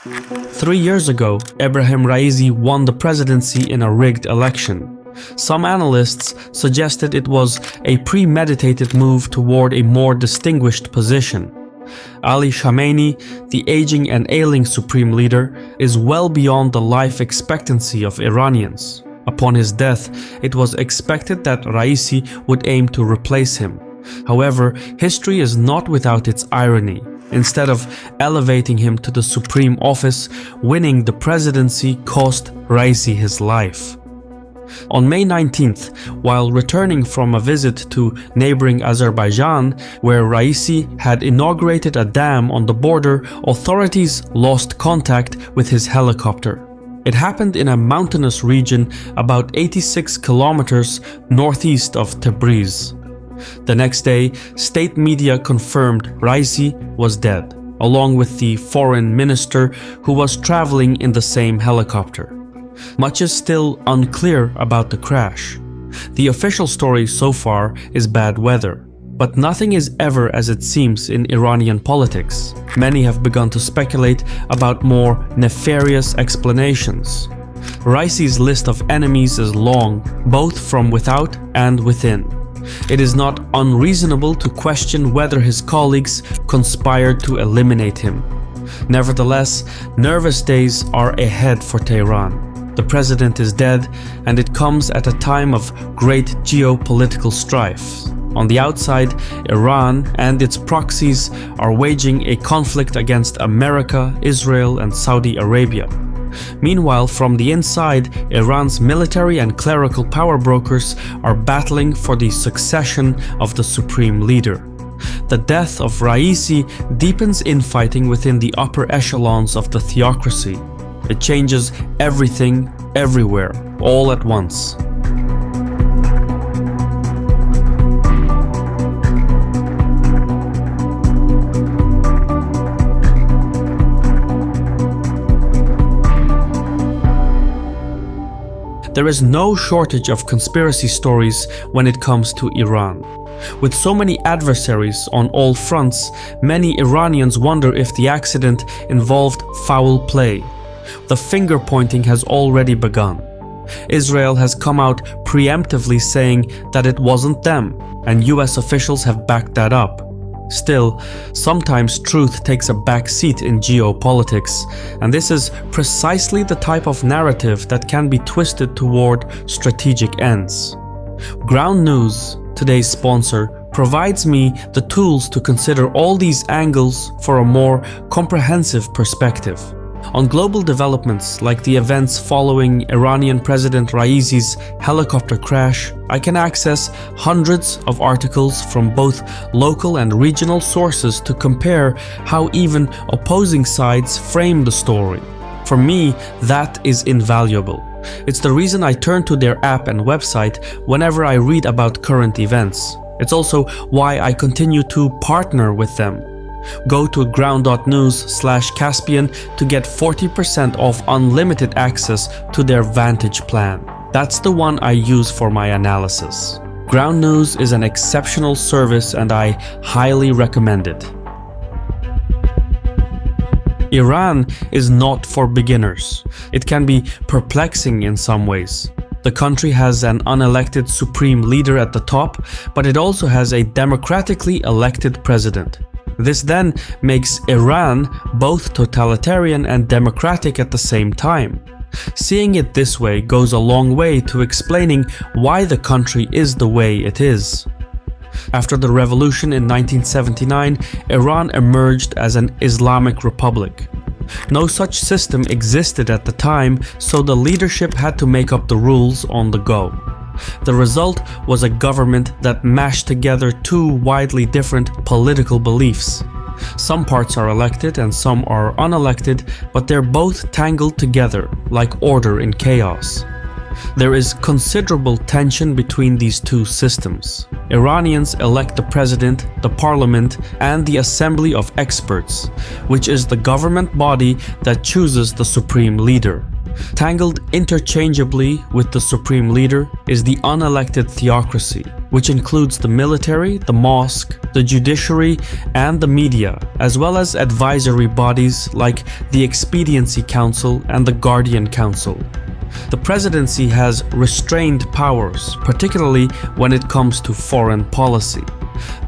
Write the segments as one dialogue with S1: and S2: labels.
S1: 3 years ago, Ebrahim Raisi won the presidency in a rigged election. Some analysts suggested it was a premeditated move toward a more distinguished position. Ali Khamenei, the aging and ailing supreme leader, is well beyond the life expectancy of Iranians. Upon his death, it was expected that Raisi would aim to replace him. However, history is not without its irony. Instead of elevating him to the supreme office, winning the presidency cost Raisi his life. On May 19th, while returning from a visit to neighboring Azerbaijan, where Raisi had inaugurated a dam on the border, authorities lost contact with his helicopter. It happened in a mountainous region about 86 kilometers northeast of Tabriz. The next day, state media confirmed Raisi was dead, along with the foreign minister who was traveling in the same helicopter. Much is still unclear about the crash. The official story so far is bad weather, but nothing is ever as it seems in Iranian politics. Many have begun to speculate about more nefarious explanations. Raisi's list of enemies is long, both from without and within. It is not unreasonable to question whether his colleagues conspired to eliminate him. Nevertheless, nervous days are ahead for Tehran. The president is dead, and it comes at a time of great geopolitical strife. On the outside, Iran and its proxies are waging a conflict against America, Israel, and Saudi Arabia. Meanwhile, from the inside, Iran's military and clerical power brokers are battling for the succession of the supreme leader. The death of Raisi deepens infighting within the upper echelons of the theocracy. It changes everything, everywhere, all at once. There is no shortage of conspiracy stories when it comes to Iran. With so many adversaries on all fronts, many Iranians wonder if the accident involved foul play. The finger-pointing has already begun. Israel has come out preemptively saying that it wasn't them, and US officials have backed that up. Still, sometimes truth takes a back seat in geopolitics, and this is precisely the type of narrative that can be twisted toward strategic ends. Ground News, today's sponsor, provides me the tools to consider all these angles for a more comprehensive perspective. On global developments like the events following Iranian President Raisi's helicopter crash, I can access hundreds of articles from both local and regional sources to compare how even opposing sides frame the story. For me, that is invaluable. It's the reason I turn to their app and website whenever I read about current events. It's also why I continue to partner with them. Go to ground.news/Caspian to get 40% off unlimited access to their Vantage plan. That's the one I use for my analysis. Ground News is an exceptional service and I highly recommend it. Iran is not for beginners. It can be perplexing in some ways. The country has an unelected supreme leader at the top, but it also has a democratically elected president. This then makes Iran both totalitarian and democratic at the same time. Seeing it this way goes a long way to explaining why the country is the way it is. After the revolution in 1979, Iran emerged as an Islamic republic. No such system existed at the time, so the leadership had to make up the rules on the go. The result was a government that mashed together two widely different political beliefs. Some parts are elected and some are unelected, but they're both tangled together, like order in chaos. There is considerable tension between these two systems. Iranians elect the president, the parliament, and the assembly of experts, which is the government body that chooses the supreme leader. Tangled interchangeably with the supreme leader is the unelected theocracy. which includes the military, the mosque, the judiciary, and the media, as well as advisory bodies like the Expediency Council and the Guardian Council. The presidency has restrained powers, particularly when it comes to foreign policy.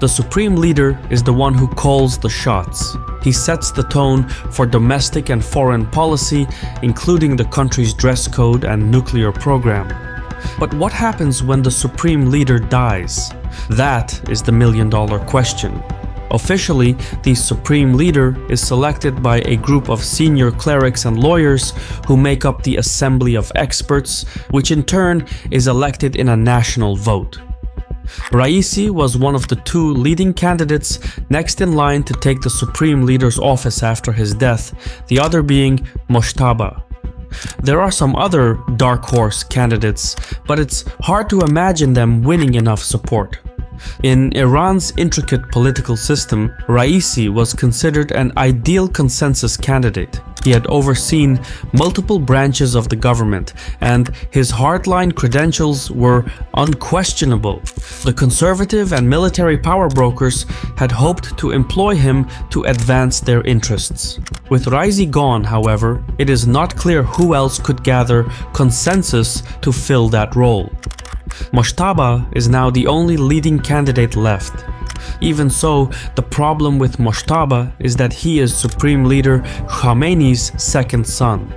S1: The supreme leader is the one who calls the shots. He sets the tone for domestic and foreign policy, including the country's dress code and nuclear program. But what happens when the supreme leader dies? That is the million-dollar question. Officially, the supreme leader is selected by a group of senior clerics and lawyers who make up the Assembly of Experts, which in turn is elected in a national vote. Raisi was one of the two leading candidates next in line to take the supreme leader's office after his death, the other being Mojtaba. There are some other dark horse candidates, but it's hard to imagine them winning enough support. In Iran's intricate political system, Raisi was considered an ideal consensus candidate. He had overseen multiple branches of the government, and his hardline credentials were unquestionable. The conservative and military power brokers had hoped to employ him to advance their interests. With Raisi gone, however, it is not clear who else could gather consensus to fill that role. Mojtaba is now the only leading candidate left. Even so, the problem with Mojtaba is that he is Supreme Leader Khamenei's second son.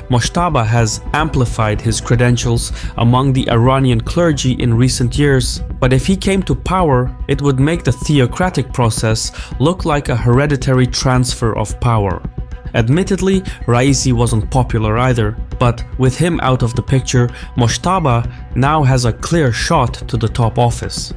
S1: Mojtaba has amplified his credentials among the Iranian clergy in recent years, but if he came to power, it would make the theocratic process look like a hereditary transfer of power. Admittedly, Raisi wasn't popular either, but with him out of the picture, Mojtaba now has a clear shot to the top office.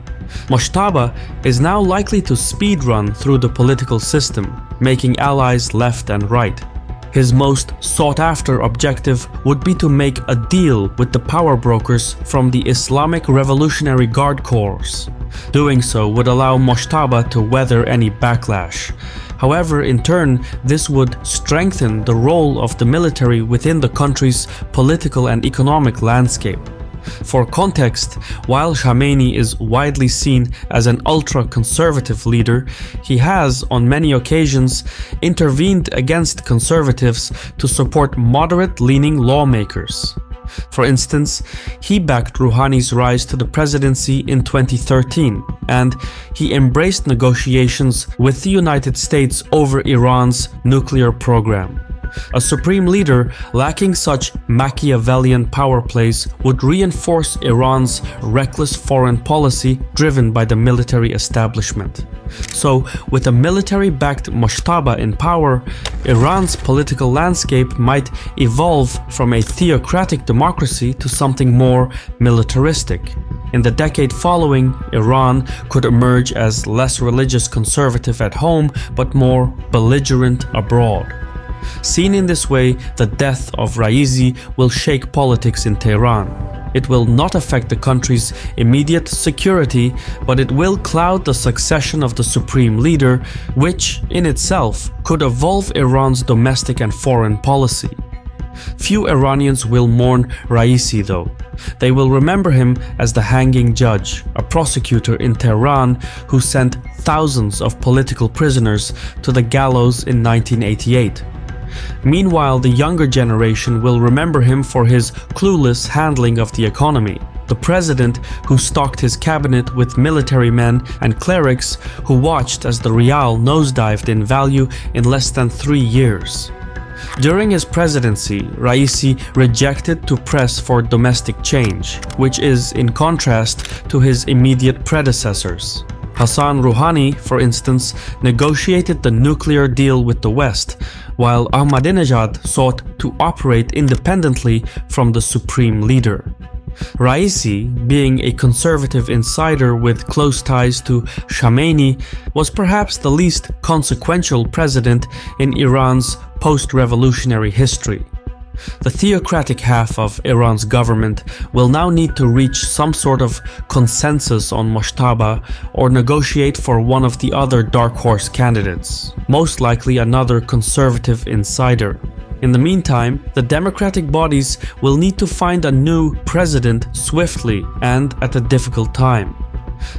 S1: Mojtaba is now likely to speedrun through the political system, making allies left and right. His most sought-after objective would be to make a deal with the power brokers from the Islamic Revolutionary Guard Corps. Doing so would allow Mojtaba to weather any backlash. However, in turn, this would strengthen the role of the military within the country's political and economic landscape. For context, while Khamenei is widely seen as an ultra-conservative leader, he has, on many occasions, intervened against conservatives to support moderate-leaning lawmakers. For instance, he backed Rouhani's rise to the presidency in 2013, and he embraced negotiations with the United States over Iran's nuclear program. A supreme leader lacking such Machiavellian power plays would reinforce Iran's reckless foreign policy driven by the military establishment. So, with a military-backed Mojtaba in power, Iran's political landscape might evolve from a theocratic democracy to something more militaristic. In the decade following, Iran could emerge as less religious conservative at home, but more belligerent abroad. Seen in this way, the death of Raisi will shake politics in Tehran. It will not affect the country's immediate security, but it will cloud the succession of the supreme leader, which, in itself, could evolve Iran's domestic and foreign policy. Few Iranians will mourn Raisi though. They will remember him as the hanging judge, a prosecutor in Tehran who sent thousands of political prisoners to the gallows in 1988. Meanwhile, the younger generation will remember him for his clueless handling of the economy. The president who stocked his cabinet with military men and clerics who watched as the rial nosedived in value in less than 3 years. During his presidency, Raisi rejected to press for domestic change, which is in contrast to his immediate predecessors. Hassan Rouhani, for instance, negotiated the nuclear deal with the West, while Ahmadinejad sought to operate independently from the supreme leader. Raisi, being a conservative insider with close ties to Khamenei, was perhaps the least consequential president in Iran's post-revolutionary history. The theocratic half of Iran's government will now need to reach some sort of consensus on Mojtaba or negotiate for one of the other dark horse candidates, most likely another conservative insider. In the meantime, the democratic bodies will need to find a new president swiftly and at a difficult time.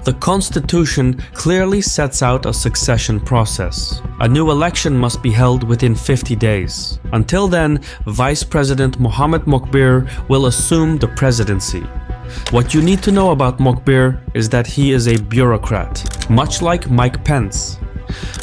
S1: The constitution clearly sets out a succession process. A new election must be held within 50 days. Until then, Vice President Mohammed Mokbir will assume the presidency. What you need to know about Mokbir is that he is a bureaucrat, much like Mike Pence.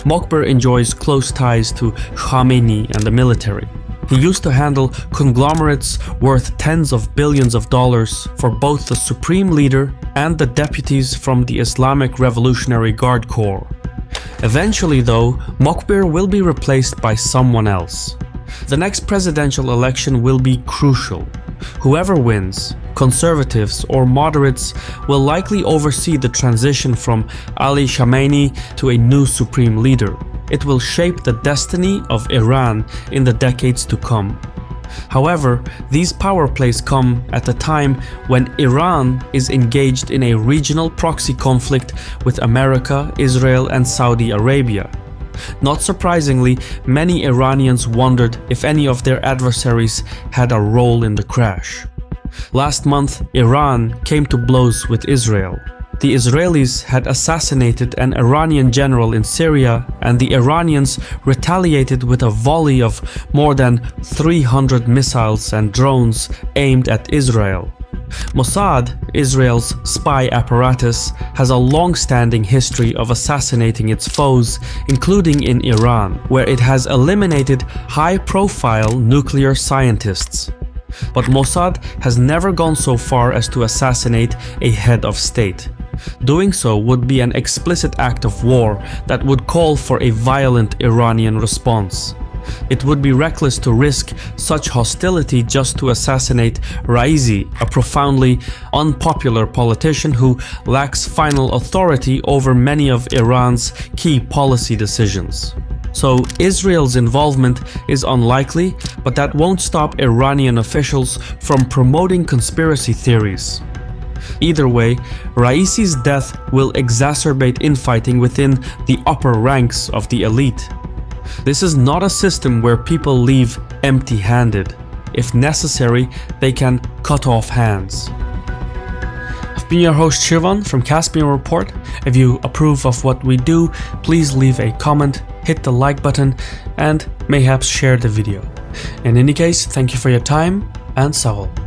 S1: Mokbir enjoys close ties to Khamenei and the military. He used to handle conglomerates worth tens of billions of dollars for both the supreme leader and the deputies from the Islamic Revolutionary Guard Corps. Eventually, though, Mokbir will be replaced by someone else. The next presidential election will be crucial. Whoever wins, conservatives or moderates, will likely oversee the transition from Ali Khamenei to a new supreme leader. It will shape the destiny of Iran in the decades to come. However, these power plays come at a time when Iran is engaged in a regional proxy conflict with America, Israel, and Saudi Arabia. Not surprisingly, many Iranians wondered if any of their adversaries had a role in the crash. Last month, Iran came to blows with Israel. The Israelis had assassinated an Iranian general in Syria, and the Iranians retaliated with a volley of more than 300 missiles and drones aimed at Israel. Mossad, Israel's spy apparatus, has a long-standing history of assassinating its foes, including in Iran, where it has eliminated high-profile nuclear scientists. But Mossad has never gone so far as to assassinate a head of state. Doing so would be an explicit act of war that would call for a violent Iranian response. It would be reckless to risk such hostility just to assassinate Raisi, a profoundly unpopular politician who lacks final authority over many of Iran's key policy decisions. So Israel's involvement is unlikely, but that won't stop Iranian officials from promoting conspiracy theories. Either way, Raisi's death will exacerbate infighting within the upper ranks of the elite. This is not a system where people leave empty-handed. If necessary, they can cut off hands. I've been your host Shirvan from Caspian Report. If you approve of what we do, please leave a comment, hit the like button, and mayhaps share the video. In any case, thank you for your time, and Sawal.